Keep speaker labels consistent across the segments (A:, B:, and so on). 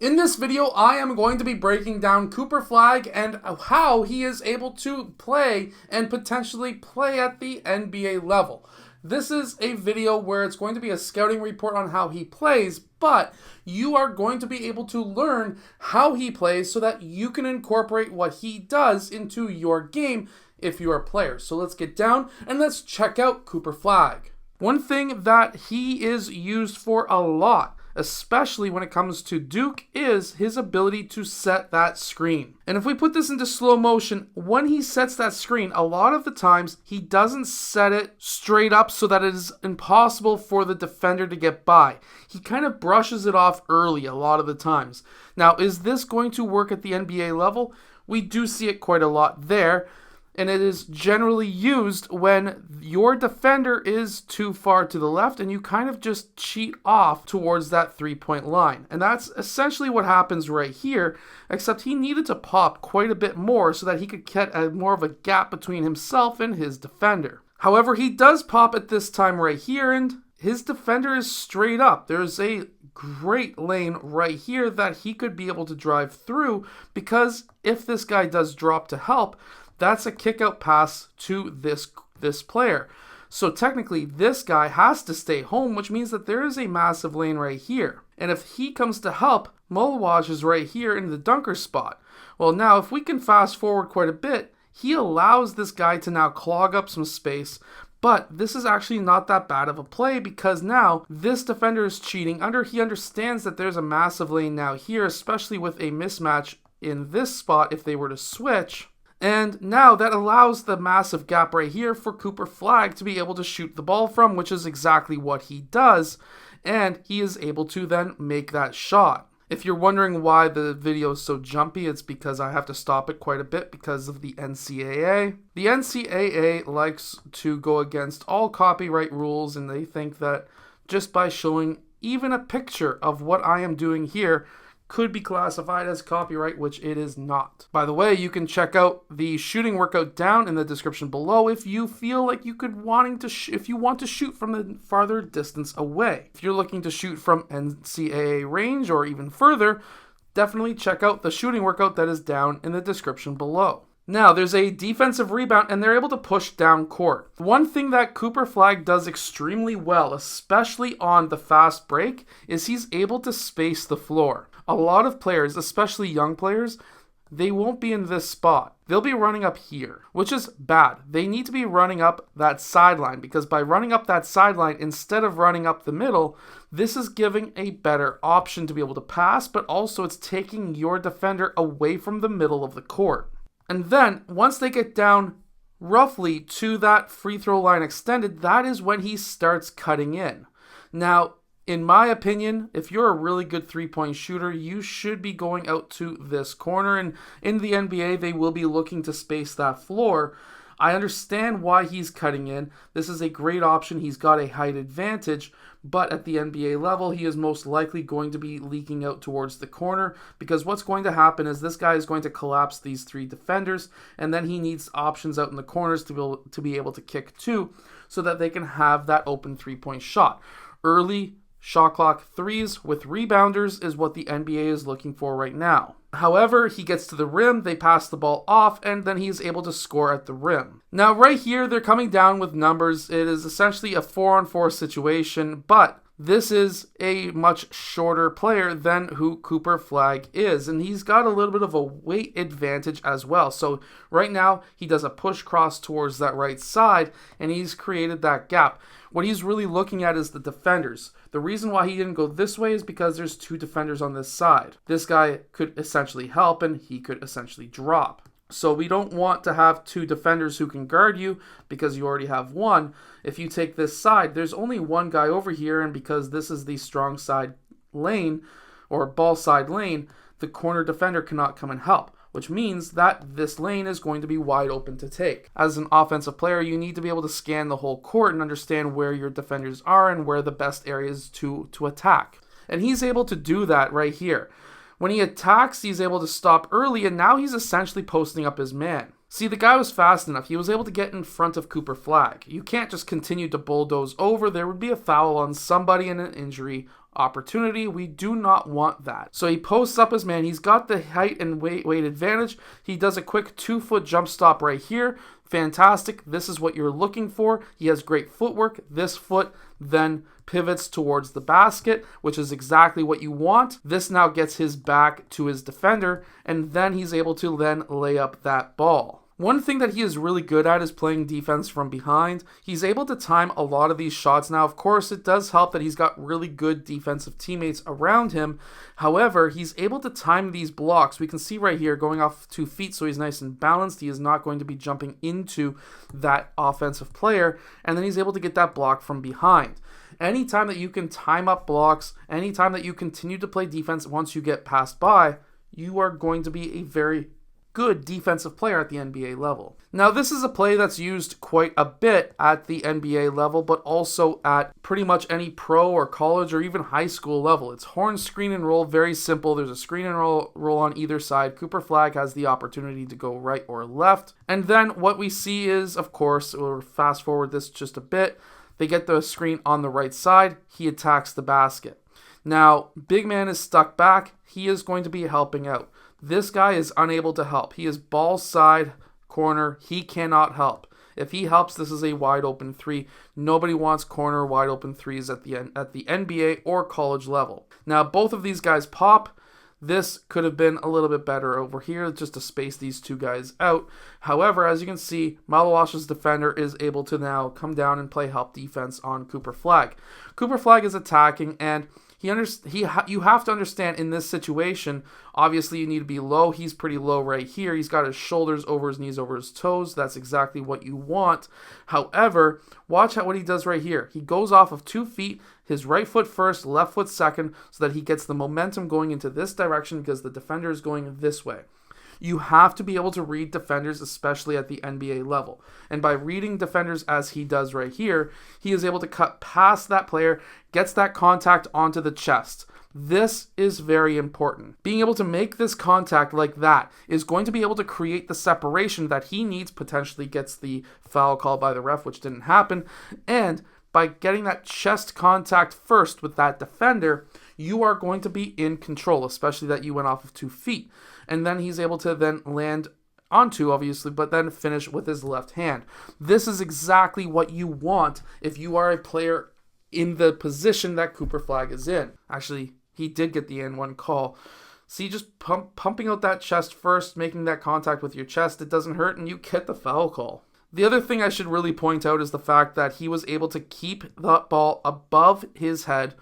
A: In this video, I am going to be breaking down Cooper Flagg and how he is able to play and potentially play at the NBA level. This is a video where it's going to be a scouting report on how he plays, but you are going to be able to learn how he plays so that you can incorporate what he does into your game if you are a player. So let's get down and let's check out Cooper Flagg. One thing that he is used for a lot, especially when it comes to Duke, is his ability to set that screen. And if we put this into slow motion, when he sets that screen, a lot of the times he doesn't set it straight up so that it is impossible for the defender to get by. He kind of brushes it off early a lot of the times. Now, is this going to work at the NBA level? We do see it quite a lot there. And it is generally used when your defender is too far to the left and you kind of just cheat off towards that three-point line. And that's essentially what happens right here, except he needed to pop quite a bit more so that he could get more of a gap between himself and his defender. However, he does pop at this time right here, and his defender is straight up. There's a great lane right here that he could be able to drive through, because if this guy does drop to help, that's a kick-out pass to this player. So technically, this guy has to stay home, which means that there is a massive lane right here. And if he comes to help, Mulwaj is right here in the dunker spot. Well, now, if we can fast forward quite a bit, he allows this guy to now clog up some space. But this is actually not that bad of a play, because now this defender is cheating. He understands that there's a massive lane now here, especially with a mismatch in this spot if they were to switch. And now that allows the massive gap right here for Cooper Flagg to be able to shoot the ball from, which is exactly what he does. And he is able to then make that shot. If you're wondering why the video is so jumpy, it's because I have to stop it quite a bit because of the NCAA. The NCAA likes to go against all copyright rules, and they think that just by showing even a picture of what I am doing here could be classified as copyright, which it is not. By the way, you can check out the shooting workout down in the description below if you feel like you could if you want to shoot from the farther distance away. If you're looking to shoot from NCAA range or even further, definitely check out the shooting workout that is down in the description below. Now, there's a defensive rebound, and they're able to push down court. One thing that Cooper Flagg does extremely well, especially on the fast break, is he's able to space the floor. A lot of players, especially young players, they won't be in this spot. They'll be running up here, which is bad. They need to be running up that sideline, because by running up that sideline instead of running up the middle, this is giving a better option to be able to pass, but also it's taking your defender away from the middle of the court. And then, once they get down roughly to that free throw line extended, that is when he starts cutting in. Now, in my opinion, if you're a really good three-point shooter, you should be going out to this corner. And in the NBA, they will be looking to space that floor. I understand why he's cutting in. This is a great option. He's got a height advantage. But at the NBA level, he is most likely going to be leaking out towards the corner, because what's going to happen is this guy is going to collapse these three defenders, and then he needs options out in the corners to be able to kick to, so that they can have that open three-point shot. Early shot clock threes with rebounders is what the NBA is looking for right now. However, he gets to the rim, they pass the ball off, and then he's able to score at the rim. Now, right here, they're coming down with numbers. It is essentially a 4-on-4 situation, but this is a much shorter player than who Cooper Flagg is, and he's got a little bit of a weight advantage as well. So right now, he does a push cross towards that right side, and he's created that gap. What he's really looking at is the defenders. The reason why he didn't go this way is because there's two defenders on this side. This guy could essentially help, and he could essentially drop. So we don't want to have two defenders who can guard you, because you already have one. If you take this side, there's only one guy over here, and because this is the strong side lane, or ball side lane, the corner defender cannot come and help, which means that this lane is going to be wide open to take. As an offensive player, you need to be able to scan the whole court and understand where your defenders are and where the best areas to attack. And he's able to do that right here. When he attacks, he's able to stop early, and now he's essentially posting up his man. See, the guy was fast enough. He was able to get in front of Cooper Flagg. You can't just continue to bulldoze over. There would be a foul on somebody and an injury opportunity. We do not want that. So he posts up his man. He's got the height and weight advantage. He does a quick 2-foot jump stop right here. Fantastic. This is what you're looking for. He has great footwork. This foot then pivots towards the basket, which is exactly what you want. This now gets his back to his defender, and then he's able to then lay up that ball. One thing that he is really good at is playing defense from behind. He's able to time a lot of these shots. Now, of course, it does help that he's got really good defensive teammates around him. However, he's able to time these blocks. We can see right here going off 2 feet, so he's nice and balanced. He is not going to be jumping into that offensive player, and then he's able to get that block from behind. Anytime that you can time up blocks, anytime that you continue to play defense once you get passed by, you are going to be a very good defensive player at the NBA level. Now, this is a play that's used quite a bit at the NBA level, but also at pretty much any pro or college or even high school level. It's horn, screen, and roll. Very simple. There's a screen and roll on either side. Cooper Flagg has the opportunity to go right or left. And then what we see is, of course, we'll fast forward this just a bit. They get the screen on the right side. He attacks the basket. Now, big man is stuck back. He is going to be helping out. This guy is unable to help. He is ball side corner. He cannot help. If he helps, this is a wide open 3. Nobody wants corner wide open 3s at the NBA or college level. Now, both of these guys pop. This could have been a little bit better over here just to space these two guys out. However, as you can see, Malawash's defender is able to now come down and play help defense on Cooper Flagg. Cooper Flagg is attacking, and you have to understand in this situation, obviously you need to be low. He's pretty low right here. He's got his shoulders over his knees, over his toes. That's exactly what you want. However, watch what he does right here. He goes off of 2 feet, his right foot first, left foot second, so that he gets the momentum going into this direction because the defender is going this way. You have to be able to read defenders, especially at the NBA level. And by reading defenders as he does right here, he is able to cut past that player, gets that contact onto the chest. This is very important. Being able to make this contact like that is going to be able to create the separation that he needs, potentially gets the foul called by the ref, which didn't happen. And by getting that chest contact first with that defender, you are going to be in control, especially that you went off of 2 feet. And then he's able to then land onto, obviously, but then finish with his left hand. This is exactly what you want if you are a player in the position that Cooper Flagg is in. Actually, he did get the N1 call. See, just pumping out that chest first, making that contact with your chest, it doesn't hurt, and you get the foul call. The other thing I should really point out is the fact that he was able to keep the ball above his head.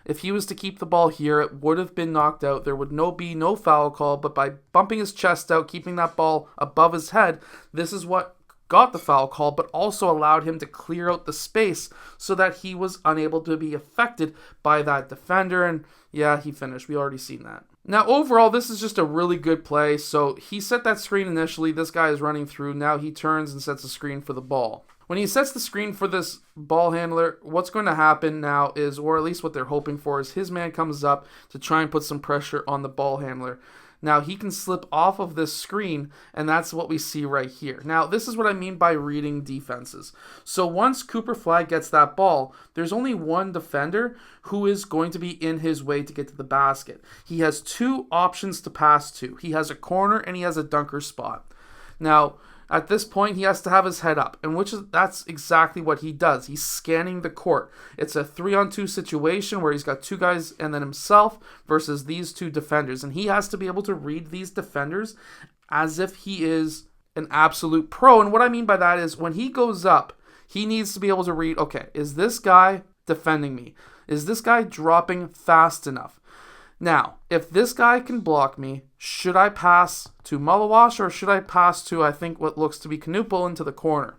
A: If he was to keep the ball here, it would have been knocked out. There would be no foul call, but by bumping his chest out, keeping that ball above his head, this is what got the foul call, but also allowed him to clear out the space so that he was unable to be affected by that defender. And yeah, he finished. We already seen that. Now, overall, this is just a really good play. So he set that screen initially. This guy is running through. Now he turns and sets a screen for the ball. When he sets the screen for this ball handler, what's going to happen now is, or at least what they're hoping for, is his man comes up to try and put some pressure on the ball handler. Now, he can slip off of this screen, and that's what we see right here. Now, this is what I mean by reading defenses. So once Cooper Flagg gets that ball, there's only one defender who is going to be in his way to get to the basket. He has 2 options to pass to. He has a corner and he has a dunker spot. Now, at this point, he has to have his head up, and that's exactly what he does. He's scanning the court. It's a 3-on-2 situation where he's got 2 guys and then himself versus these 2 defenders, and he has to be able to read these defenders as if he is an absolute pro. And what I mean by that is when he goes up, he needs to be able to read, okay, is this guy defending me? Is this guy dropping fast enough? Now, if this guy can block me, should I pass to Malawash or should I pass to, I think, what looks to be Knoopel into the corner?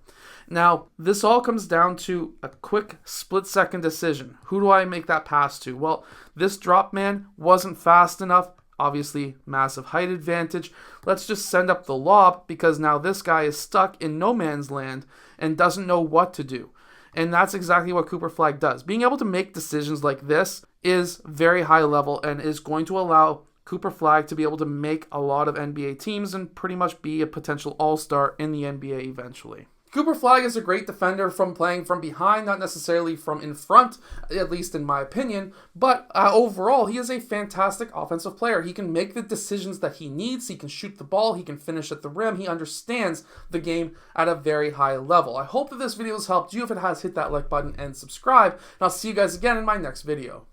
A: Now, this all comes down to a quick split-second decision. Who do I make that pass to? Well, this drop man wasn't fast enough. Obviously, massive height advantage. Let's just send up the lob because now this guy is stuck in no man's land and doesn't know what to do. And that's exactly what Cooper Flagg does. Being able to make decisions like this is very high level and is going to allow Cooper Flagg to be able to make a lot of NBA teams and pretty much be a potential all-star in the NBA eventually. Cooper Flagg is a great defender from playing from behind, not necessarily from in front, at least in my opinion, but overall, he is a fantastic offensive player. He can make the decisions that he needs, he can shoot the ball, he can finish at the rim, he understands the game at a very high level. I hope that this video has helped you. If it has, hit that like button and subscribe, and I'll see you guys again in my next video.